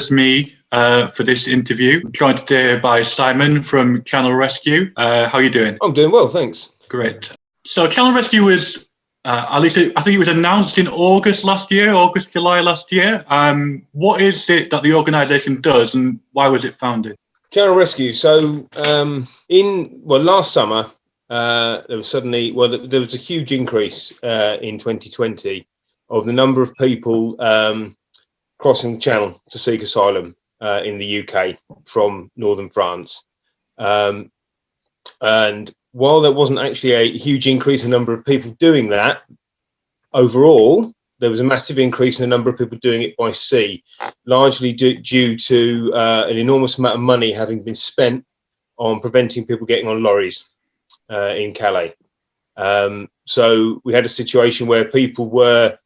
It's me for this interview. I'm joined today by Simon from Channel Rescue. How are you doing? I'm doing well, thanks. Great. So Channel Rescue was, at least I think it was announced in July last year. What is it that the organisation does and why was it founded? Channel Rescue. So last summer, there was a huge increase in 2020 of the number of people crossing the Channel to seek asylum in the UK from northern France. And while there wasn't actually a huge increase in the number of people doing that, overall, there was a massive increase in the number of people doing it by sea, largely due to an enormous amount of money having been spent on preventing people getting on lorries in Calais. So we had a situation where people were,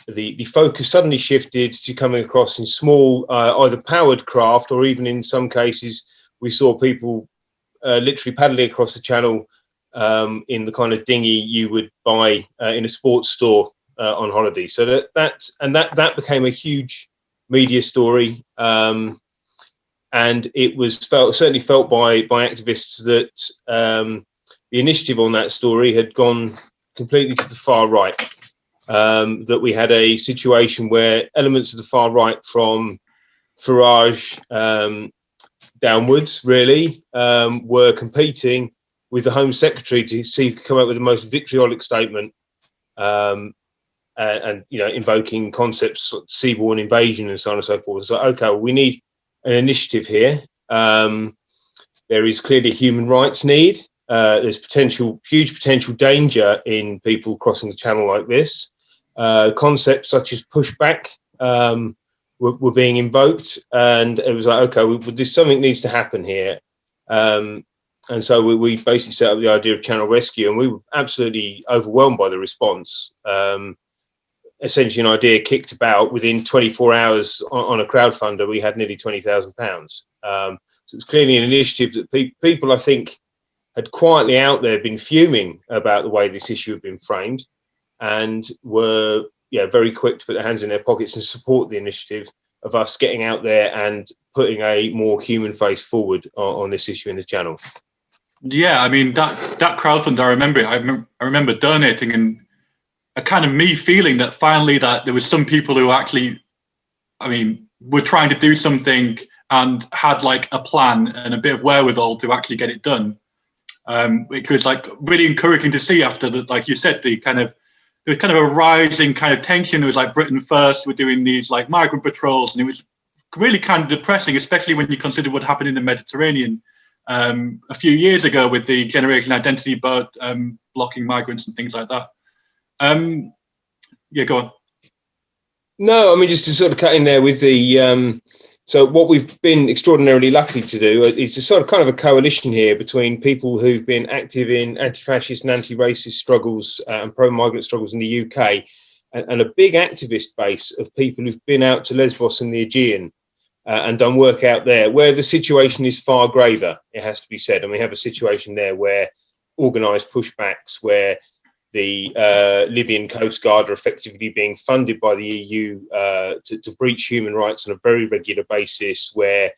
the focus suddenly shifted to coming across in small, either powered craft, or even in some cases, we saw people literally paddling across the Channel in the kind of dinghy you would buy in a sports store on holiday. So that became a huge media story, and it was certainly felt by activists that the initiative on that story had gone completely to the far right. That we had a situation where elements of the far right, from Farage downwards, really, were competing with the Home Secretary to see if he could come up with the most vitriolic statement, and invoking concepts like seaborne invasion and so on and so forth. So, okay, well, we need an initiative here. There is clearly a human rights need. There's huge potential danger in people crossing the Channel like this. Concepts such as pushback were being invoked, and it was like, okay, something needs to happen here. And so we basically set up the idea of Channel Rescue, and we were absolutely overwhelmed by the response. Essentially, an idea kicked about within 24 hours on a crowdfunder, we had nearly £20,000. So it was clearly an initiative that people, I think, had quietly out there been fuming about the way this issue had been framed, and were very quick to put their hands in their pockets and support the initiative of us getting out there and putting a more human face forward on this issue in the Channel. Yeah, I mean, that crowdfund, I remember it. I remember donating, and a kind of me feeling that finally that there was some people who actually, were trying to do something and had like a plan and a bit of wherewithal to actually get it done. Which was like really encouraging to see after the, like you said, there was kind of a rising kind of tension. It was like Britain First were doing these like migrant patrols, and it was really kind of depressing, especially when you consider what happened in the Mediterranean a few years ago with the Generation Identity boat blocking migrants and things like that. Go on. No, just to sort of cut in there with the so what we've been extraordinarily lucky to do is a sort of kind of a coalition here between people who've been active in anti-fascist and anti-racist struggles and pro-migrant struggles in the UK, and a big activist base of people who've been out to Lesbos and the Aegean and done work out there, where the situation is far graver, it has to be said. And we have a situation there where organised pushbacks, where the Libyan Coast Guard are effectively being funded by the EU to breach human rights on a very regular basis, where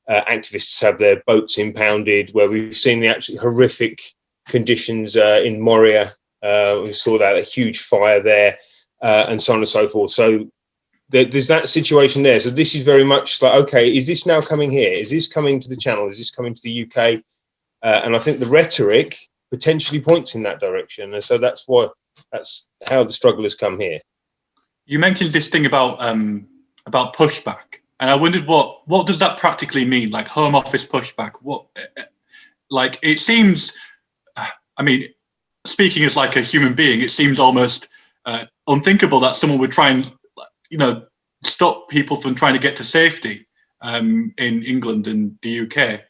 activists have their boats impounded, where we've seen the absolutely horrific conditions in Moria. We saw that, a huge fire there, and so on and so forth. So there's that situation there. So this is very much like, okay, is this now coming here? Is this coming to the Channel? Is this coming to the UK? And I think the rhetoric potentially points in that direction, and so that's how the struggle has come here. You mentioned this thing about pushback, and I wondered what does that practically mean? Like Home Office pushback? What, like, it seems, speaking as like a human being, it seems almost unthinkable that someone would try and stop people from trying to get to safety in England and the UK.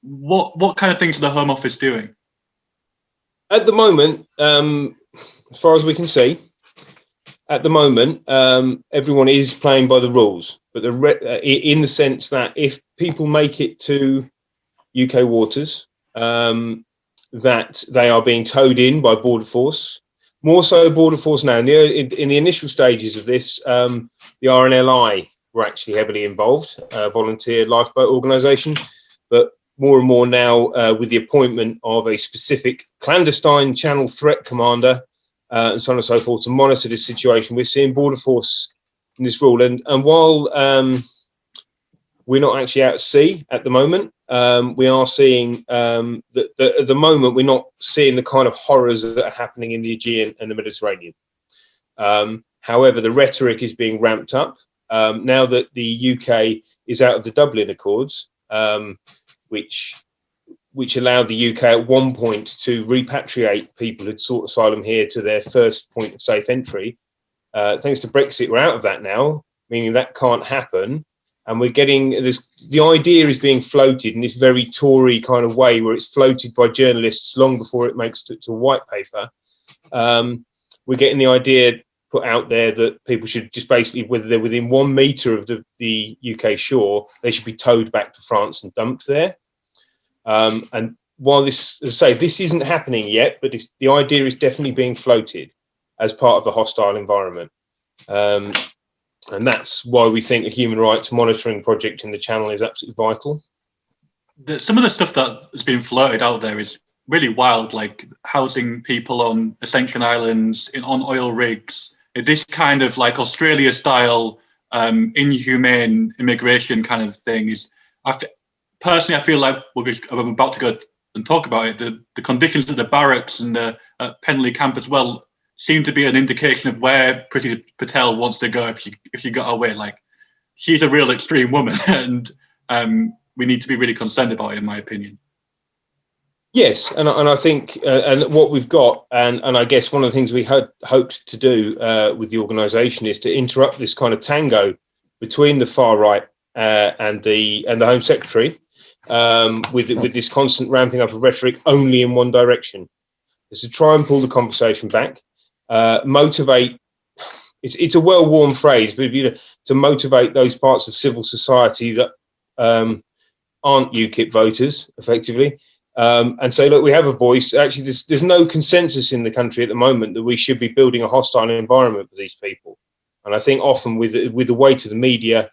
What kind of things are the Home Office doing? At the moment, as far as we can see, at the moment, everyone is playing by the rules, but in the sense that if people make it to UK waters, that they are being towed in by Border Force, more so Border Force now. In the initial stages of this, the RNLI were actually heavily involved, volunteer lifeboat organisation. But more and more now, with the appointment of a specific clandestine channel threat commander and so on and so forth to monitor this situation, we're seeing Border Force in this role. And while we're not actually out at sea at the moment, we are seeing that at the moment we're not seeing the kind of horrors that are happening in the Aegean and the Mediterranean. However, the rhetoric is being ramped up now that the UK is out of the Dublin Accords, which allowed the UK at one point to repatriate people who'd sought asylum here to their first point of safe entry. Thanks to Brexit, we're out of that now, meaning that can't happen. And we're getting this, the idea is being floated in this very Tory kind of way, where it's floated by journalists long before it makes to white paper. We're getting the idea put out there that people should just basically, whether they're within 1 metre of the UK shore, they should be towed back to France and dumped there. And while this, as I say, this isn't happening yet, but the idea is definitely being floated as part of the hostile environment. And that's why we think a human rights monitoring project in the Channel is absolutely vital. Some of the stuff that has been floated out there is really wild, like housing people on Ascension Islands, on oil rigs, this kind of like Australia-style inhumane immigration kind of thing is, personally, I feel like I'm about to go and talk about it. The conditions at the Barracks and the Penally camp as well seem to be an indication of where Priti Patel wants to go if she got away. Like, she's a real extreme woman, and we need to be really concerned about it, in my opinion. Yes, and I think, and what we've got, and I guess one of the things we had hoped to do with the organisation is to interrupt this kind of tango between the far right and the Home Secretary, with this constant ramping up of rhetoric only in one direction. Is to try and pull the conversation back, motivate. It's a well-worn phrase, but to motivate those parts of civil society that aren't UKIP voters, effectively. And say, look, we have a voice. Actually, there's no consensus in the country at the moment that we should be building a hostile environment for these people. And I think often with the weight of the media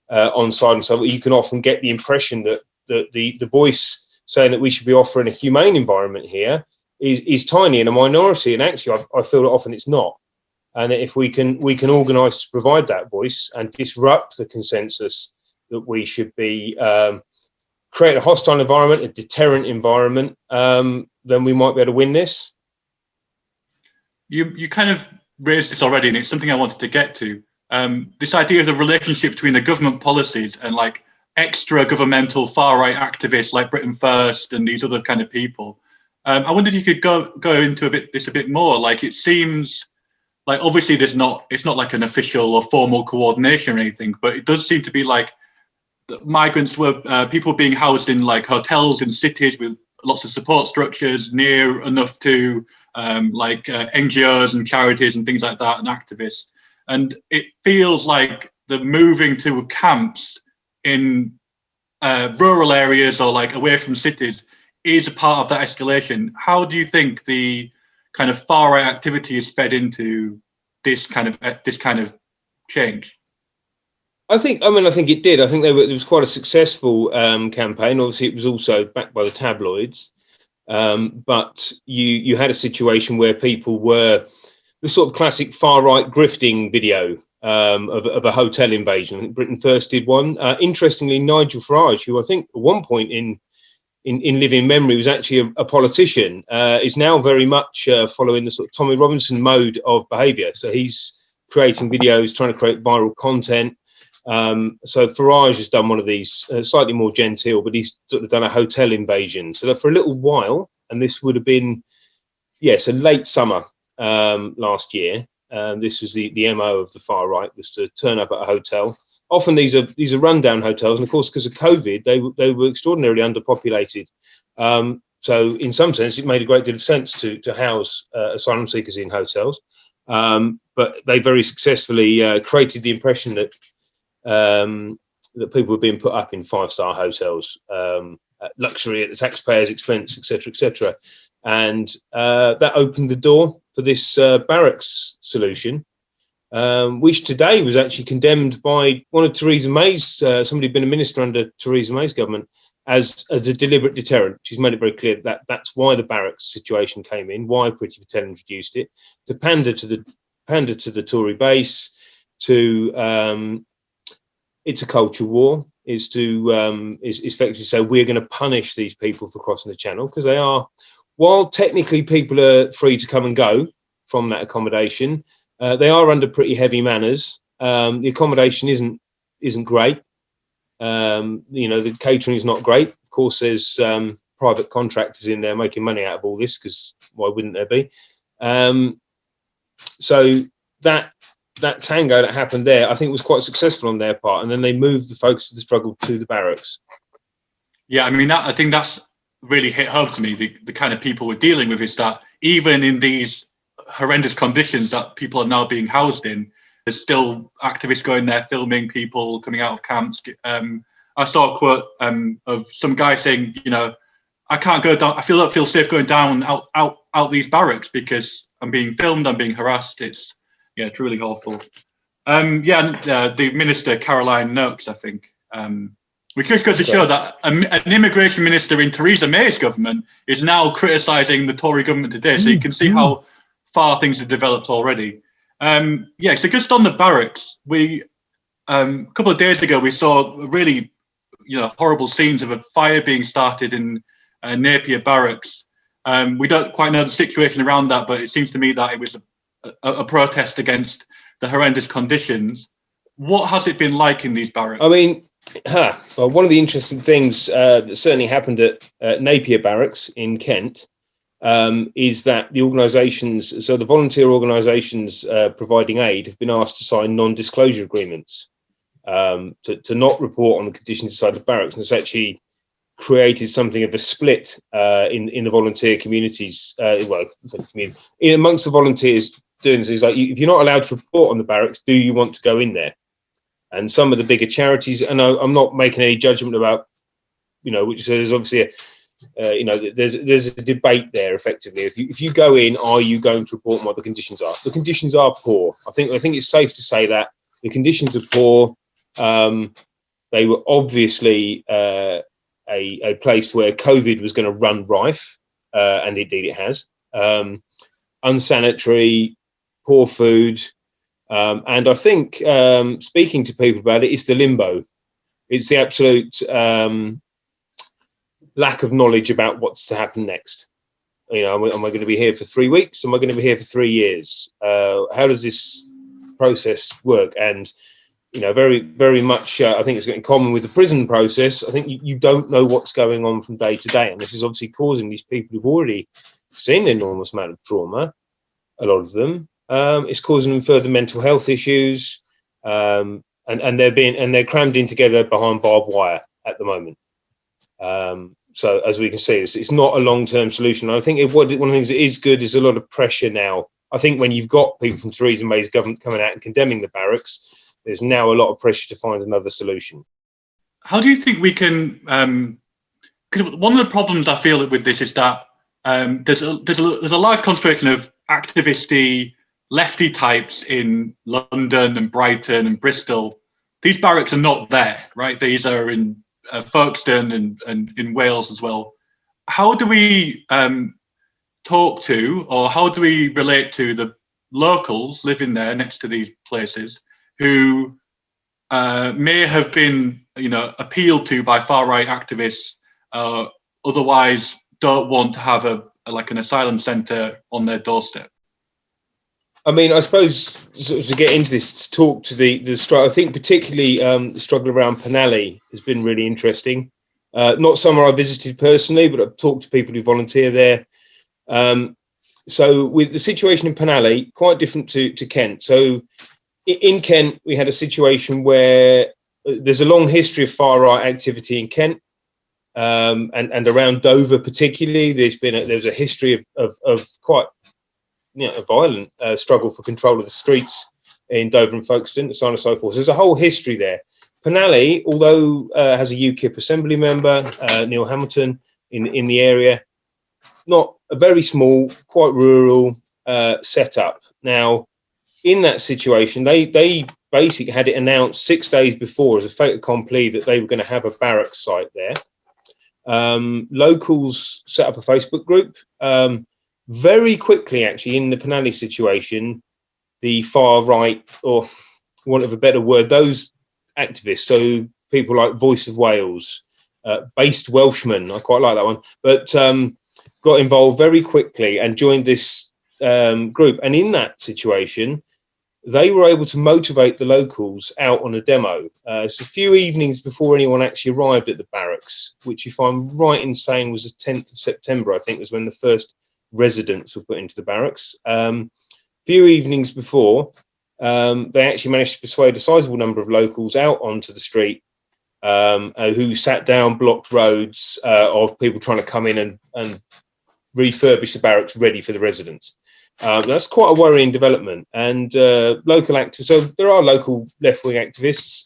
on side and so, you can often get the impression that the voice saying that we should be offering a humane environment here is tiny and a minority. And actually, I feel that often it's not. And if we can organise to provide that voice and disrupt the consensus that we should be create a hostile environment, a deterrent environment, then we might be able to win this. You kind of raised this already, and it's something I wanted to get to. This idea of the relationship between the government policies and like extra governmental far right activists like Britain First and these other kind of people. I wondered if you could go into this a bit more. Like, it seems like obviously it's not like an official or formal coordination or anything, but it does seem to be like migrants were people being housed in like hotels in cities with lots of support structures near enough to NGOs and charities and things like that and activists. And it feels like the moving to camps in rural areas or like away from cities is a part of that escalation. How do you think the kind of far right activity is fed into this kind of change? I think it did. I think it was quite a successful campaign. Obviously, it was also backed by the tabloids. But you had a situation where people were the sort of classic far right grifting video of a hotel invasion. I think Britain First did one. Interestingly, Nigel Farage, who I think at one point in living memory was actually a politician, is now very much following the sort of Tommy Robinson mode of behaviour. So he's creating videos, trying to create viral content. So Farage has done one of these slightly more genteel, but he's sort of done a hotel invasion. So that for a little while, and this would have been, so late summer last year. This was the MO of the far right, was to turn up at a hotel. Often these are rundown hotels, and of course, because of COVID, they were extraordinarily underpopulated. So in some sense, it made a great deal of sense to house asylum seekers in hotels. But they very successfully created the impression that people were being put up in 5-star hotels, luxury at the taxpayer's expense, etc., etc. And that opened the door for this Barracks solution, which today was actually condemned by one of Theresa May's, somebody who'd been a minister under Theresa May's government, as a deliberate deterrent. She's made it very clear that that's why the Barracks situation came in, why Priti Patel introduced it, to pander to the Tory base, to it's a culture war, is to is effectively say we're going to punish these people for crossing the channel, because they are, while technically people are free to come and go from that accommodation, they are under pretty heavy manners. The accommodation isn't great. The catering is not great. Of course, there's private contractors in there making money out of all this, because why wouldn't there be? So that tango that happened there, I think, was quite successful on their part, and then they moved the focus of the struggle to the barracks. Yeah, I mean, I think that's really hit home to me. The kind of people we're dealing with is that even in these horrendous conditions that people are now being housed in, there's still activists going there filming people coming out of camps. I saw a quote of some guy saying, I can't go down. I feel safe going down out these barracks because I'm being filmed. I'm being harassed. It's really awful. The minister Caroline Noakes, I think, which just goes to show that an immigration minister in Theresa May's government is now criticising the Tory government today. So you can see how far things have developed already. So just on the barracks, we a couple of days ago we saw really horrible scenes of a fire being started in Napier Barracks. We don't quite know the situation around that, but it seems to me that it was a protest against the horrendous conditions. What has it been like in these barracks? I mean, well, one of the interesting things that certainly happened at Napier Barracks in Kent is that the organisations, so the volunteer organisations providing aid, have been asked to sign non-disclosure agreements to not report on the conditions inside the barracks, and it's actually created something of a split in the volunteer communities. In amongst the volunteers doing things like, if you're not allowed to report on the barracks, do you want to go in there? And some of the bigger charities, and I'm not making any judgment about, which there's obviously there's a debate there. Effectively, if you go in, are you going to report on what the conditions are? The conditions are poor. I think it's safe to say that the conditions are poor. They were obviously a place where COVID was going to run rife, and indeed it has. Unsanitary, poor food, and I think speaking to people about it, it's the limbo. It's the absolute lack of knowledge about what's to happen next. Am I going to be here for 3 weeks? Am I going to be here for 3 years? How does this process work? And very, very much, I think it's in common with the prison process. I think you don't know what's going on from day to day, and this is obviously causing these people who've already seen an enormous amount of trauma, a lot of them. It's causing them further mental health issues, and they're crammed in together behind barbed wire at the moment. So as we can see, it's not a long-term solution. I think one of the things that is good is a lot of pressure now. I think when you've got people from Theresa May's government coming out and condemning the barracks, there's now a lot of pressure to find another solution. How do you think we can? Because one of the problems I feel with this is that there's a large concentration of activisty, lefty types in London and Brighton and Bristol. These barracks are not there, right? These are in Folkestone and in Wales as well. How do we talk to, or how do we relate to the locals living there next to these places who may have been, appealed to by far-right activists, otherwise don't want to have an asylum centre on their doorstep? I mean, I suppose to get into this, to talk to the struggle, I think particularly the struggle around Penally has been really interesting. Not somewhere I visited personally, but I've talked to people who volunteer there. So with the situation in Penally, quite different to Kent. So in Kent, we had a situation where there's a long history of far-right activity in Kent, and around Dover particularly. There's a history of quite a violent struggle for control of the streets in Dover and Folkestone, so on and so forth. So there's a whole history there. Penally, although has a UKIP assembly member, Neil Hamilton, in the area, not a very small, quite rural setup. Now, in that situation, they basically had it announced 6 days before as a fait accompli that they were going to have a barracks site there. Locals set up a Facebook group. Very quickly, actually, in the Penally situation, the far right, or want of a better word, those activists, so people like Voice of Wales, Based Welshmen, I quite like that one, but got involved very quickly and joined this group. And in that situation, they were able to motivate the locals out on a demo. It's a few evenings before anyone actually arrived at the barracks, which, if I'm right in saying, was the 10th of September, I think, was when the first residents were put into the barracks. Few evenings before, they actually managed to persuade a sizable number of locals out onto the street, who sat down, blocked roads of people trying to come in and refurbish the barracks ready for the residents. That's quite a worrying development. And local activists, so there are local left-wing activists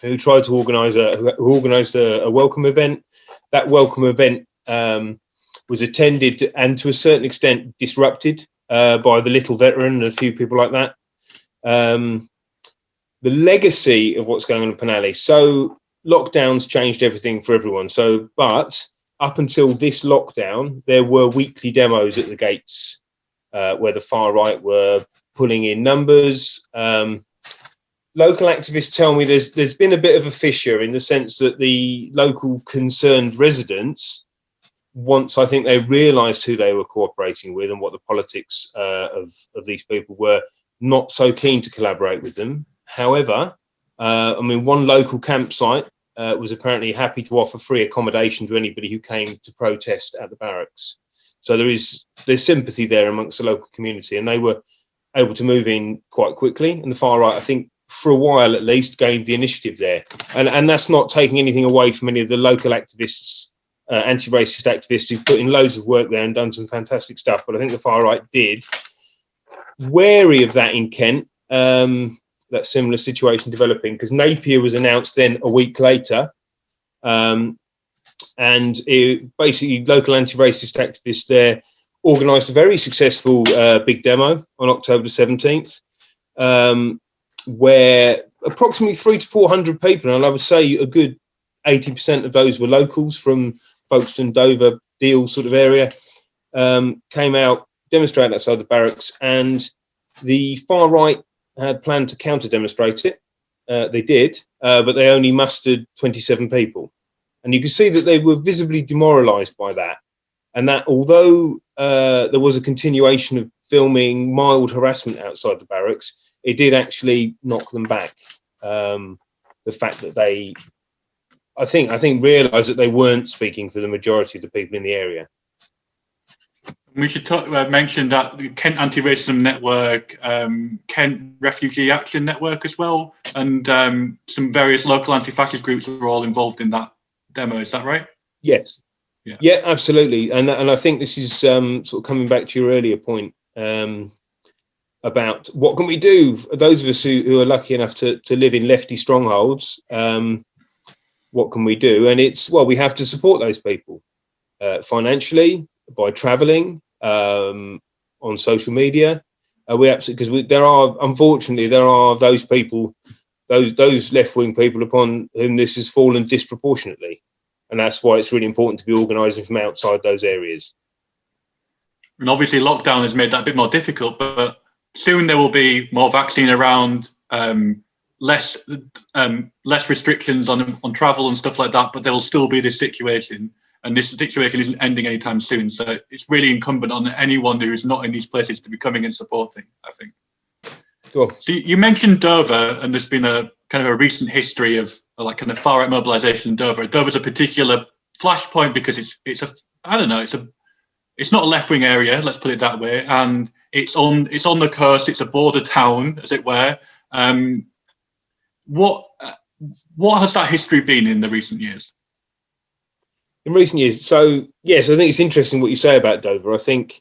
who tried to organise who organised a welcome event. That welcome event was attended and to a certain extent disrupted by the Little Veteran and a few people like that. The legacy of what's going on in Penally. So lockdowns changed everything for everyone. But up until this lockdown, there were weekly demos at the gates where the far right were pulling in numbers. Local activists tell me there's been a bit of a fissure in the sense that the local concerned residents, once I think they realised who they were cooperating with and what the politics of these people were, not so keen to collaborate with them. However, one local campsite was apparently happy to offer free accommodation to anybody who came to protest at the barracks. So there's sympathy there amongst the local community, and they were able to move in quite quickly. And the far right, I think, for a while at least, gained the initiative there. And that's not taking anything away from any of the local activists, anti-racist activists who've put in loads of work there and done some fantastic stuff. But I think the far right did. Wary of that in Kent, that similar situation developing, because Napier was announced then a week later. And basically local anti-racist activists there organised a very successful big demo on October 17th, where approximately 300 to 400 people, and I would say a good 80% of those were locals from Folkestone, Dover, Deal sort of area, came out, demonstrated outside the barracks, and the far right had planned to counter-demonstrate it. They did, but they only mustered 27 people. And you can see that they were visibly demoralised by that. And that although there was a continuation of filming mild harassment outside the barracks, it did actually knock them back. The fact that they, I think realised that they weren't speaking for the majority of the people in the area. We should mention that Kent Anti-Racism Network, Kent Refugee Action Network as well, and some various local anti-fascist groups were all involved in that demo. Is that right? Yes. Yeah, absolutely. And I think this is sort of coming back to your earlier point about what can we do? Those of us who are lucky enough to live in lefty strongholds, what can we do? And it's, well, we have to support those people financially, by travelling, on social media. We absolutely, because there are, unfortunately, those people, those left-wing people upon whom this has fallen disproportionately, and that's why it's really important to be organising from outside those areas. And obviously, lockdown has made that a bit more difficult, but soon there will be more vaccine around, less restrictions on travel and stuff like that. But there will still be this situation. And this situation isn't ending anytime soon. So it's really incumbent on anyone who is not in these places to be coming and supporting, I think. Cool. So you mentioned Dover, and there's been a kind of a recent history of like kind of far right mobilisation in Dover. Dover's a particular flashpoint because it's not a left wing area, let's put it that way, and it's on the coast. It's a border town, as it were. What has that history been in the recent years? In recent years, so yes, I think it's interesting what you say about Dover. I think,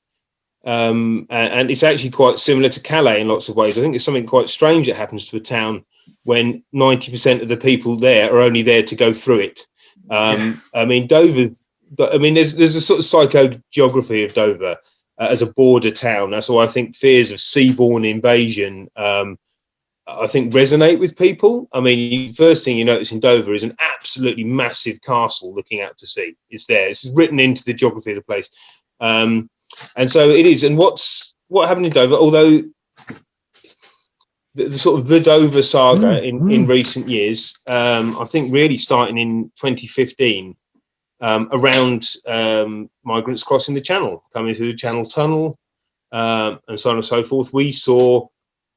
and it's actually quite similar to Calais in lots of ways. I think it's something quite strange that happens to a town when 90% of the people there are only there to go through it. I mean, Dover. I mean, there's a sort of psychogeography of Dover. as a border town. That's why I think fears of seaborne invasion, I think, resonate with people. I mean, the first thing you notice in Dover is an absolutely massive castle looking out to sea. It's there. It's written into the geography of the place. And so it is. And what happened in Dover, although the sort of the Dover saga in recent years, I think really starting in 2015, around migrants crossing the Channel, coming through the Channel Tunnel, and so on and so forth. We saw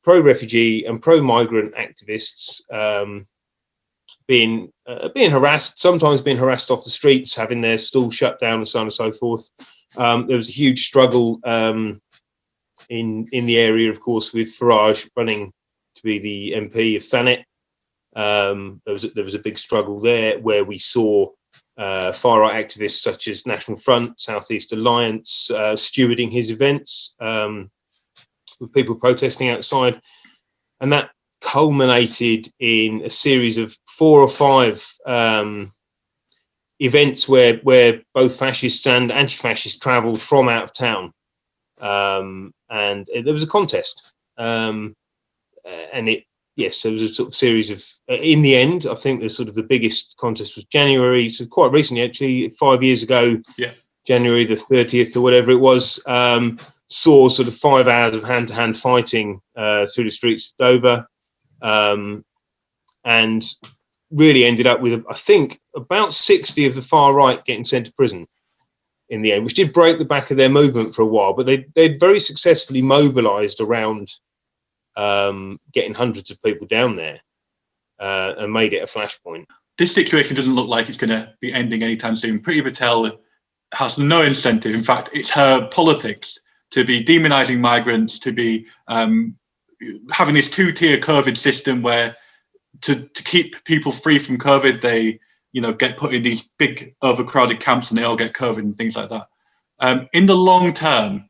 pro-refugee and pro-migrant activists being harassed, sometimes being harassed off the streets, having their stalls shut down, and so on and so forth. There was a huge struggle in the area, of course, with Farage running to be the MP of Thanet. There was a big struggle there where we saw far-right activists such as National Front, South East Alliance stewarding his events, with people protesting outside, and that culminated in a series of 4 or 5 events where both fascists and anti-fascists travelled from out of town, and there was a contest, and there was a sort of series of. In the end, I think the biggest contest was January, so quite recently, actually, 5 years ago. Yeah. January the 30th or whatever it was. Saw sort of 5 hours of hand-to-hand fighting through the streets of Dover, and really ended up with, I think, about 60 of the far right getting sent to prison in the end, which did break the back of their movement for a while. But they'd very successfully mobilised around getting hundreds of people down there and made it a flashpoint. This situation doesn't look like it's going to be ending anytime soon. Priti Patel has no incentive. In fact, it's her politics to be demonising migrants, to be having this 2-tier COVID system where to keep people free from COVID, they get put in these big overcrowded camps and they all get COVID and things like that. In the long term,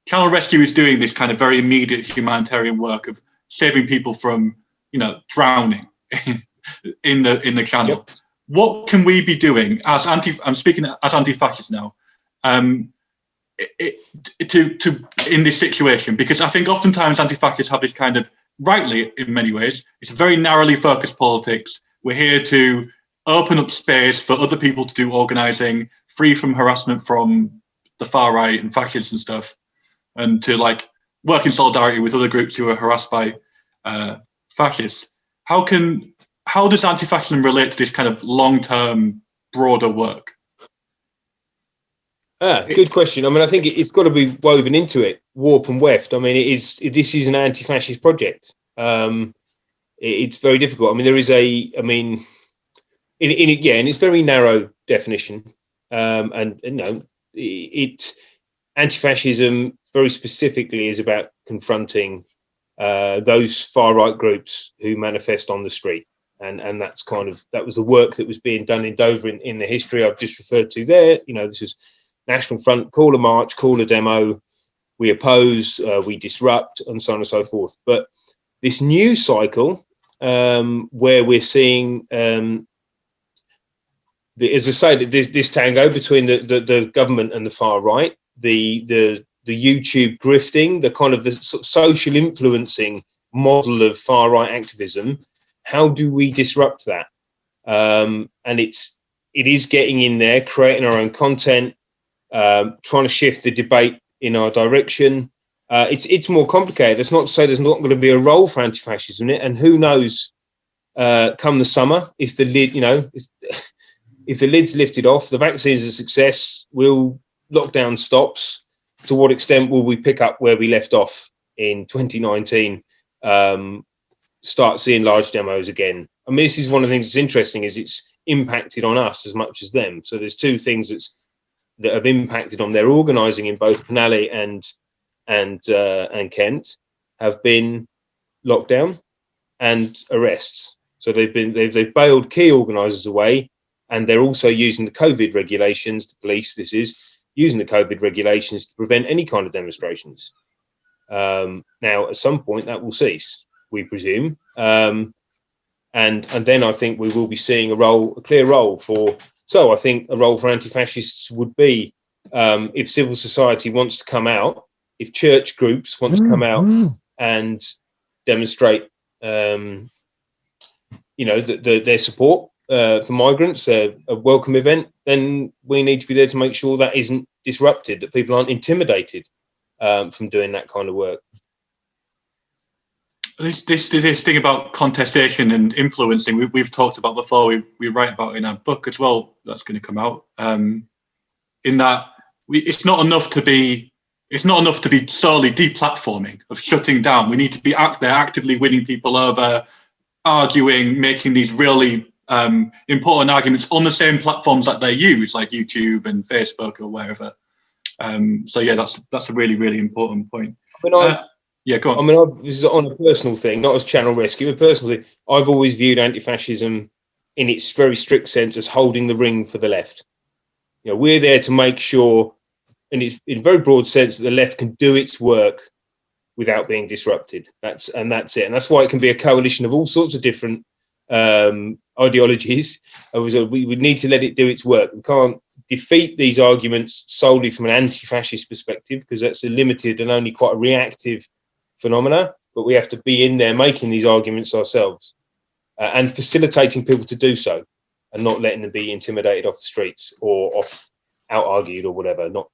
Channel Rescue is doing this kind of very immediate humanitarian work of saving people from drowning in the channel. Yep. What can we be doing as I'm speaking as anti-fascists now, to in this situation? Because I think oftentimes anti-fascists have this kind of, rightly in many ways, it's very narrowly focused politics. We're here to open up space for other people to do organising, free from harassment from the far right and fascists and stuff, and to work in solidarity with other groups who are harassed by fascists. How does anti-fascism relate to this kind of long-term, broader work? Good question. I mean, I think it's got to be woven into it, warp and weft. I mean, this is an anti-fascist project. It's very difficult. I mean, there is in its very narrow definition, anti-fascism very specifically is about confronting those far-right groups who manifest on the street. And that was the work that was being done in Dover in the history I've just referred to there. This was National Front, call a march, call a demo, we oppose, we disrupt, and so on and so forth. But this new cycle, where we're seeing, as I say, this tango between the government and the far right, the YouTube grifting, the kind of the social influencing model of far right activism. How do we disrupt that? And it is getting in there, creating our own content, trying to shift the debate in our direction. It's more complicated. That's not to say there's not going to be a role for anti-fascism in it. And who knows, come the summer, if the lid, if the lid's lifted off, the vaccine's a success, will lockdown stops. To what extent will we pick up where we left off in 2019? Start seeing large demos again. I mean, this is one of the things that's interesting, is it's impacted on us as much as them. So there's two things that have impacted on their organising in both Penally and Kent have been lockdown and arrests. So they've bailed key organisers away, and they're also using the COVID regulations. The police, this is using the COVID regulations to prevent any kind of demonstrations. Now, at some point, that will cease, we presume, and then I think we will be seeing a clear role for. So I think a role for anti-fascists would be if civil society wants to come out, if church groups want to come out and demonstrate, their support for migrants, a welcome event, then we need to be there to make sure that isn't disrupted, that people aren't intimidated from doing that kind of work. This thing about contestation and influencing, we've talked about before. We write about in our book as well. That's going to come out. In that, it's not enough to be solely deplatforming, of shutting down. We need to be there actively winning people over, arguing, making these really important arguments on the same platforms that they use, like YouTube and Facebook or wherever. So yeah, that's a really, really important point. Yeah, go on. This is on a personal thing, not as channel rescue, but personally, I've always viewed anti-fascism in its very strict sense as holding the ring for the left. We're there to make sure, and it's in a very broad sense, that the left can do its work without being disrupted. That's it. And that's why it can be a coalition of all sorts of different ideologies. We would need to let it do its work. We can't defeat these arguments solely from an anti-fascist perspective, because that's a limited and only quite a reactive phenomena, but we have to be in there making these arguments ourselves and facilitating people to do so, and not letting them be intimidated off the streets or out argued or whatever, not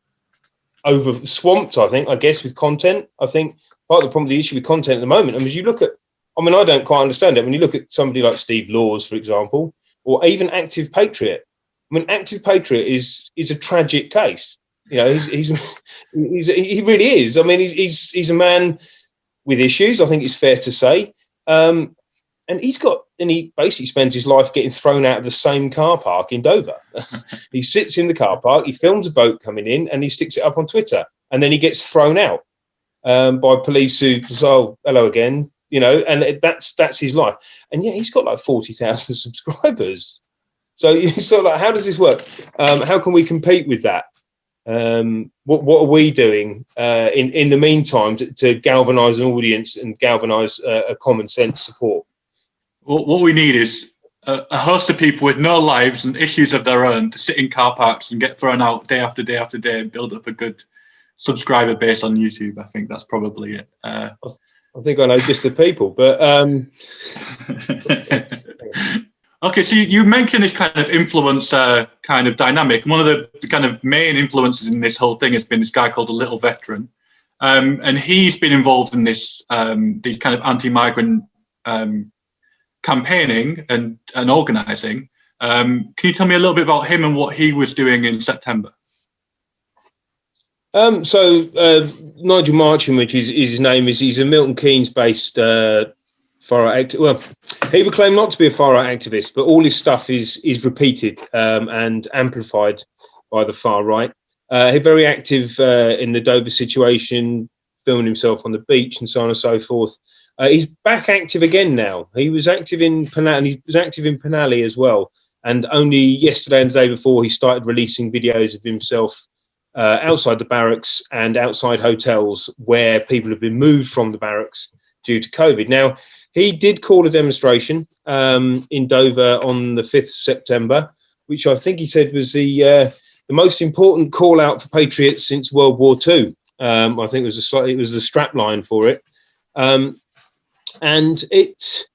over swamped, I guess, with content. I think part of the problem, the issue with content at the moment, as you look at, I don't quite understand it. When you look at somebody like Steve Laws, for example, or even Active Patriot. Active Patriot is a tragic case. He really is. He's a man with issues, I think it's fair to say. And he basically spends his life getting thrown out of the same car park in Dover. He sits in the car park, he films a boat coming in, and he sticks it up on Twitter. And then he gets thrown out by police who say, "Oh, hello again," and that's his life. And yeah, he's got like 40,000 subscribers. So how does this work? How can we compete with that? What are we doing in the meantime to galvanise an audience and galvanise a common sense support? What we need is a host of people with no lives and issues of their own to sit in car parks and get thrown out day after day after day and build up a good subscriber base on YouTube. I think that's probably it. I think I know just the people, but okay, so you mentioned this kind of influencer kind of dynamic. One of the kind of main influences in this whole thing has been this guy called The Little Veteran. And he's been involved in this, these kind of anti-migrant campaigning and organising. Can you tell me a little bit about him and what he was doing in September? Nigel Marcham, which is his name, he's a Milton Keynes-based far-right activist. Well, he would claim not to be a far-right activist, but all his stuff is repeated and amplified by the far right. He's very active in the Dover situation, filming himself on the beach and so on and so forth. He's back active again now. He was active in Penally as well. And only yesterday and the day before, he started releasing videos of himself outside the barracks and outside hotels where people have been moved from the barracks due to COVID. Now, he did call a demonstration in Dover on the 5th of September, which I think he said was the most important call out for patriots since World War II. I think it was the strap line for it. And it,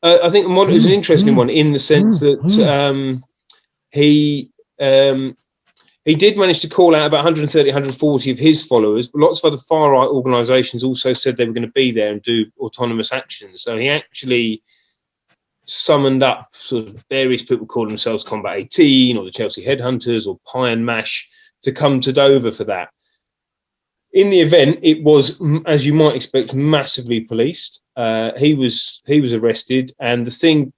I think it was an interesting one in the sense that he did manage to call out about 130, 140 of his followers, but lots of other far-right organisations also said they were going to be there and do autonomous actions. So he actually summoned up sort of various people calling themselves Combat 18 or the Chelsea Headhunters or Pie and Mash to come to Dover for that. In the event, it was, as you might expect, massively policed. He was arrested, and the thing,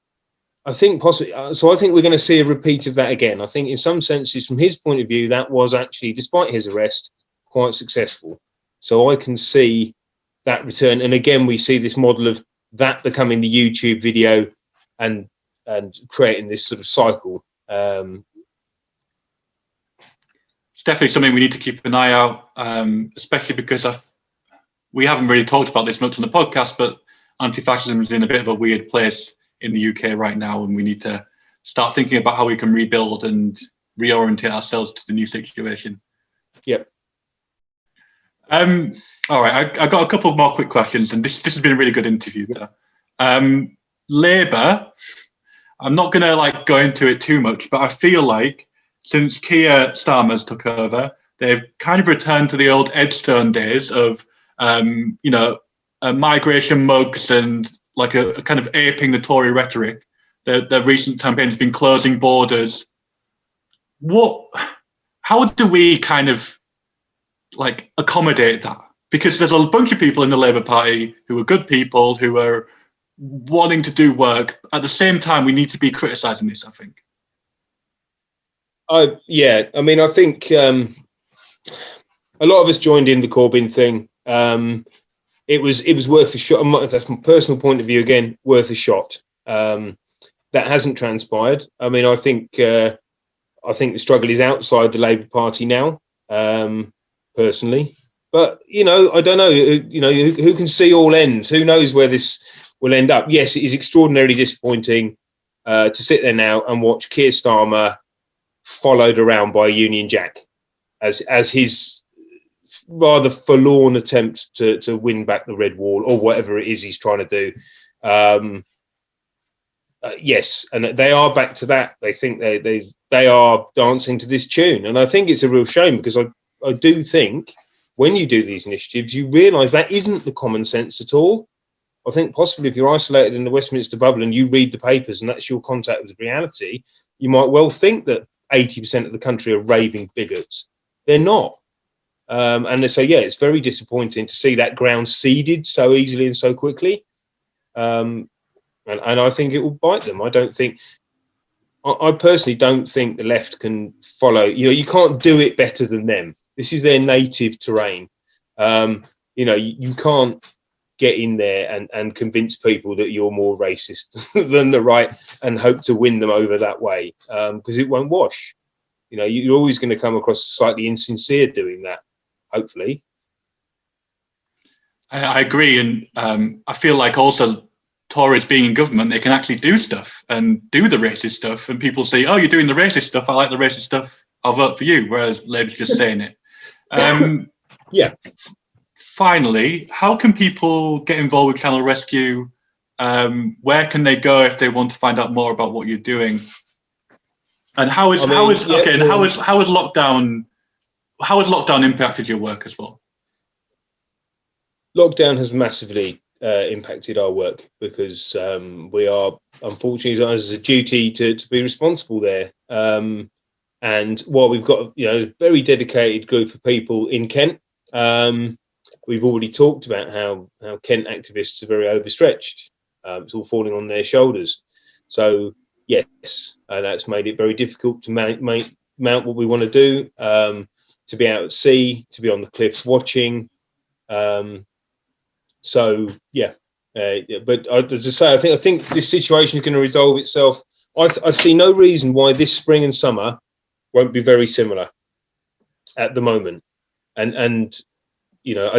I think possibly, so I think we're going to see a repeat of that again. I think in some senses, from his point of view, that was actually, despite his arrest, quite successful. So I can see that return. And again, we see this model of that becoming the YouTube video and creating this sort of cycle. It's definitely something we need to keep an eye out, especially because we haven't really talked about this much on the podcast, but anti-fascism is in a bit of a weird place in the UK right now, and we need to start thinking about how we can rebuild and reorientate ourselves to the new situation. Yep. All right, I got a couple more quick questions, and this has been a really good interview. Labour, I'm not going to go into it too much, but I feel like since Keir Starmer's took over, they've kind of returned to the old Edstone days of, migration mugs and a kind of aping the Tory rhetoric. The recent campaign has been closing borders. How do we kind of accommodate that? Because there's a bunch of people in the Labour Party who are good people, who are wanting to do work. At the same time, we need to be criticising this, I think. I think a lot of us joined in the Corbyn thing. It was worth a shot. That's my personal point of view. Again, worth a shot. That hasn't transpired. I mean, I think the struggle is outside the Labour Party now. Personally, but I don't know. Who can see all ends? Who knows where this will end up? Yes, it is extraordinarily disappointing to sit there now and watch Keir Starmer followed around by Union Jack as his rather forlorn attempt to win back the Red Wall or whatever it is he's trying to do. Yes, and they are back to that. They think they are dancing to this tune, and I think it's a real shame, because I do think when you do these initiatives, you realise that isn't the common sense at all. I think possibly if you're isolated in the Westminster bubble and you read the papers and that's your contact with reality, you might well think that 80% of the country are raving bigots. They're not. And so, yeah, it's very disappointing to see that ground ceded so easily and so quickly. And I think it will bite them. I personally don't think the left can follow. You can't do it better than them. This is their native terrain. You can't get in there and convince people that you're more racist than the right and hope to win them over that way, because it won't wash. You're always going to come across slightly insincere doing that, hopefully. I agree. And I feel like also Tories being in government, they can actually do stuff and do the racist stuff. And people say, oh, you're doing the racist stuff. I like the racist stuff. I'll vote for you. Whereas Labour's just saying it. Yeah. Finally, how can people get involved with Channel Rescue? Where can they go if they want to find out more about what you're doing? And how has lockdown impacted your work as well? Lockdown has massively impacted our work, because we are, unfortunately, as a duty to be responsible there. And while we've got a very dedicated group of people in Kent, we've already talked about how Kent activists are very overstretched. It's all falling on their shoulders. So yes, that's made it very difficult to mount what we want to do, to be out at sea, to be on the cliffs watching. So yeah, but as I say, I think this situation is going to resolve itself. I see no reason why this spring and summer won't be very similar at the moment, and I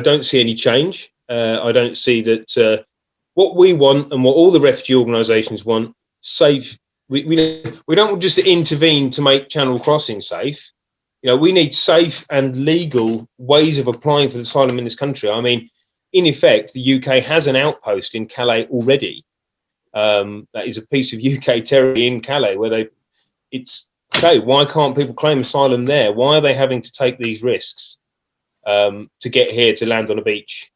don't see any change. I don't see that what we want and what all the refugee organisations want, safe. We don't just intervene to make Channel Crossing safe. We need safe and legal ways of applying for asylum in this country. I mean, in effect, the UK has an outpost in Calais already. That is a piece of UK territory in Calais where okay, why can't people claim asylum there? Why are they having to take these risks to get here, to land on a beach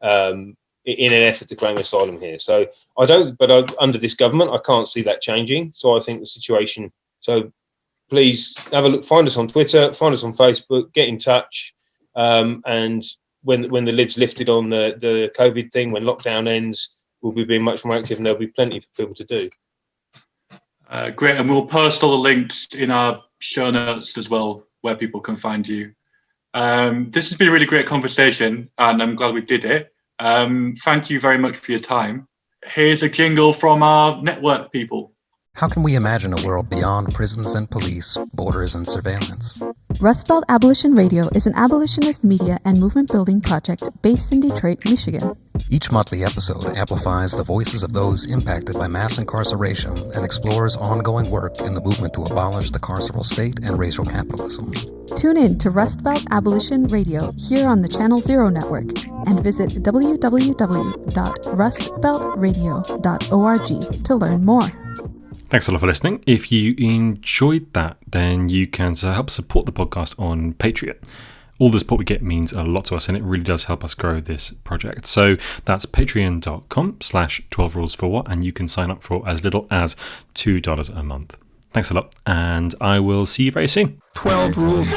in an effort to claim asylum here? So under this government, I can't see that changing. So I think the situation, so please have a look, find us on Twitter, find us on Facebook, get in touch. And when the lid's lifted on the COVID thing, when lockdown ends, we'll be being much more active, and there'll be plenty for people to do. Great, and we'll post all the links in our show notes as well, where people can find you. This has been a really great conversation, and I'm glad we did it. Thank you very much for your time. Here's a jingle from our network people. How can we imagine a world beyond prisons and police, borders and surveillance? Rust Belt Abolition Radio is an abolitionist media and movement building project based in Detroit, Michigan. Each monthly episode amplifies the voices of those impacted by mass incarceration and explores ongoing work in the movement to abolish the carceral state and racial capitalism. Tune in to Rust Belt Abolition Radio here on the Channel Zero Network and visit www.rustbeltradio.org to learn more. Thanks a lot for listening. If you enjoyed that, then you can help support the podcast on Patreon. All the support we get means a lot to us, and it really does help us grow this project. So that's patreon.com/12rulesforwhat, and you can sign up for as little as $2 a month. Thanks a lot, and I will see you very soon. 12 rules.